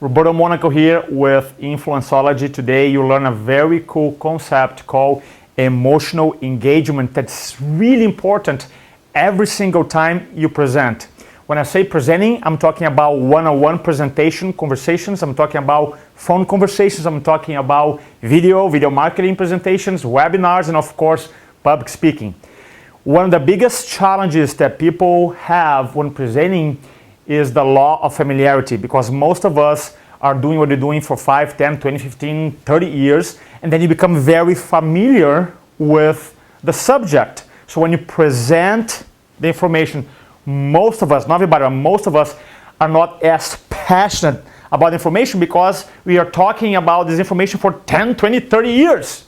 Roberto Monaco here with InfluenceOlogy. Today you learn a very cool concept called emotional engagement that's really important every single time you present. When I say presenting, I'm talking about one-on-one presentation conversations, I'm talking about phone conversations, I'm talking about video marketing presentations, webinars, and of course, public speaking. One of the biggest challenges that people have when presenting is the law of familiarity, because most of us are doing what you're doing for 5, 10, 20, 15, 30 years, and then you become very familiar with the subject. So when you present the information, most of us, not everybody, but most of us are not as passionate about information because we are talking about this information for 10, 20, 30 years.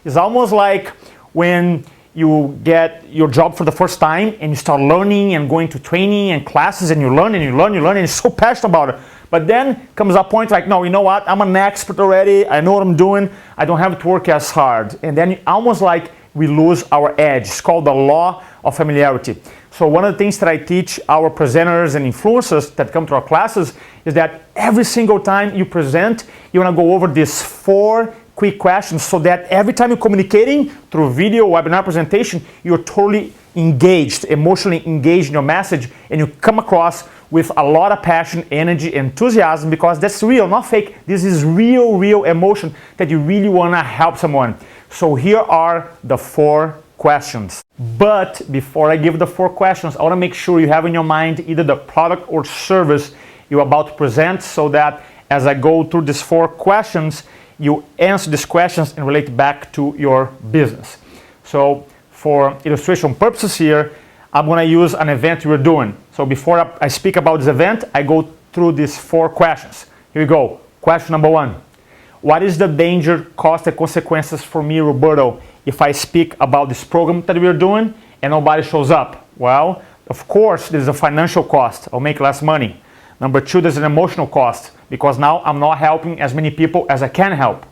It's almost like when you get your job for the first time and you start learning and going to training and classes and you learn and you're so passionate about it. But then comes a point like, no, you know what? I'm an expert already. I know what I'm doing. I don't have to work as hard. And then almost like we lose our edge. It's called the law of familiarity. So one of the things that I teach our presenters and influencers that come to our classes is that every single time you present, you want to go over these 4 quick questions so that every time you're communicating through video, webinar presentation, you're totally engaged, emotionally engaged in your message, and you come across with a lot of passion, energy, enthusiasm, because that's real, not fake. This is real emotion that you really want to help someone. So here are the 4 questions. But before I give the 4 questions, I want to make sure you have in your mind either the product or service you're about to present, so that as I go through these 4 questions, you answer these questions and relate back to your business. So for illustration purposes here, I'm going to use an event we're doing. So before I speak about this event, I go through these 4 questions. Here we go. Question number 1. What is the danger, cost, and consequences for me, Roberto, if I speak about this program that we're doing and nobody shows up? Well, of course, there's a financial cost. I'll make less money. Number 2, there's an emotional cost, because now I'm not helping as many people as I can help.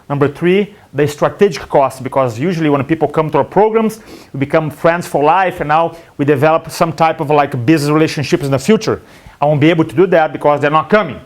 Number 3, the strategic cost, because usually when people come to our programs, we become friends for life, and now we develop some type of like business relationships in the future. I won't be able to do that because they're not coming.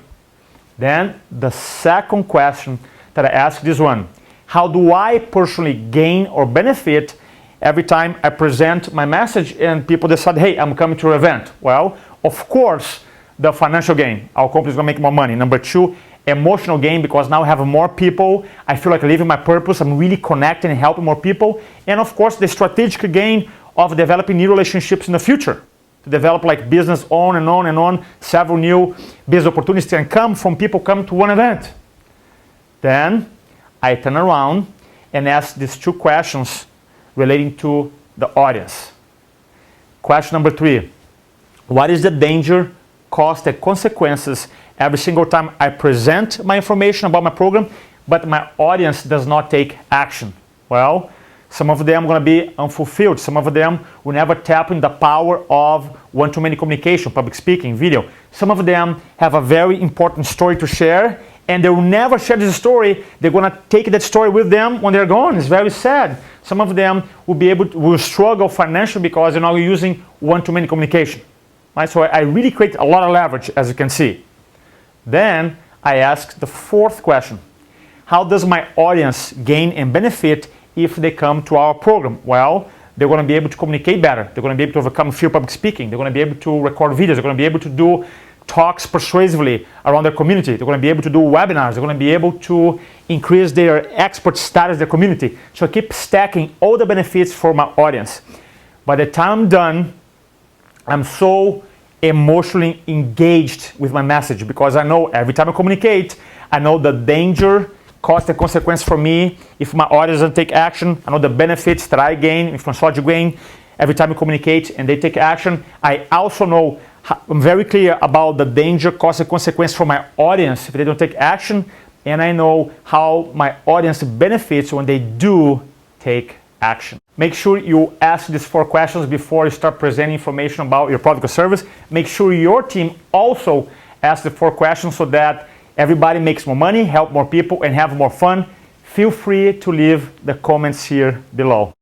Then the second question that I ask this one: how do I personally gain or benefit every time I present my message and people decide, hey, I'm coming to your event? Well, of course, the financial gain. Our company is going to make more money. Number 2, emotional gain, because now I have more people. I feel like living my purpose. I'm really connecting and helping more people. And of course, the strategic gain of developing new relationships in the future. To develop like business on, several new business opportunities can come from people coming to one event. Then I turn around and ask these 2 questions relating to the audience. Question number 3. What is the danger, cost, and consequences every single time I present my information about my program, but my audience does not take action? Well, some of them are going to be unfulfilled. Some of them will never tap in the power of one-to-many communication, public speaking, video. Some of them have a very important story to share, and they will never share this story. They're going to take that story with them when they're gone. It's very sad. Some of them will struggle financially because they're not using one-to-many communication. Right? So I really create a lot of leverage, as you can see. Then I ask the 4th question: how does my audience gain and benefit if they come to our program? Well, they're going to be able to communicate better. They're going to be able to overcome fear of public speaking. They're going to be able to record videos. They're going to be able to do talks persuasively around their community. They're going to be able to do webinars. They're going to be able to increase their expert status in their community. So I keep stacking all the benefits for my audience. By the time I'm done, I'm so emotionally engaged with my message, because I know every time I communicate, I know the danger, cost, and consequence for me if my audience doesn't take action. I know the benefits that I gain, InfluenceOlogy gain, every time I communicate and they take action. I also know, I'm very clear about the danger, cost, and consequence for my audience if they don't take action, and I know how my audience benefits when they do take action. Make sure you ask these 4 questions before you start presenting information about your product or service. Make sure your team also asks the 4 questions so that everybody makes more money, help more people, and have more fun. Feel free to leave the comments here below.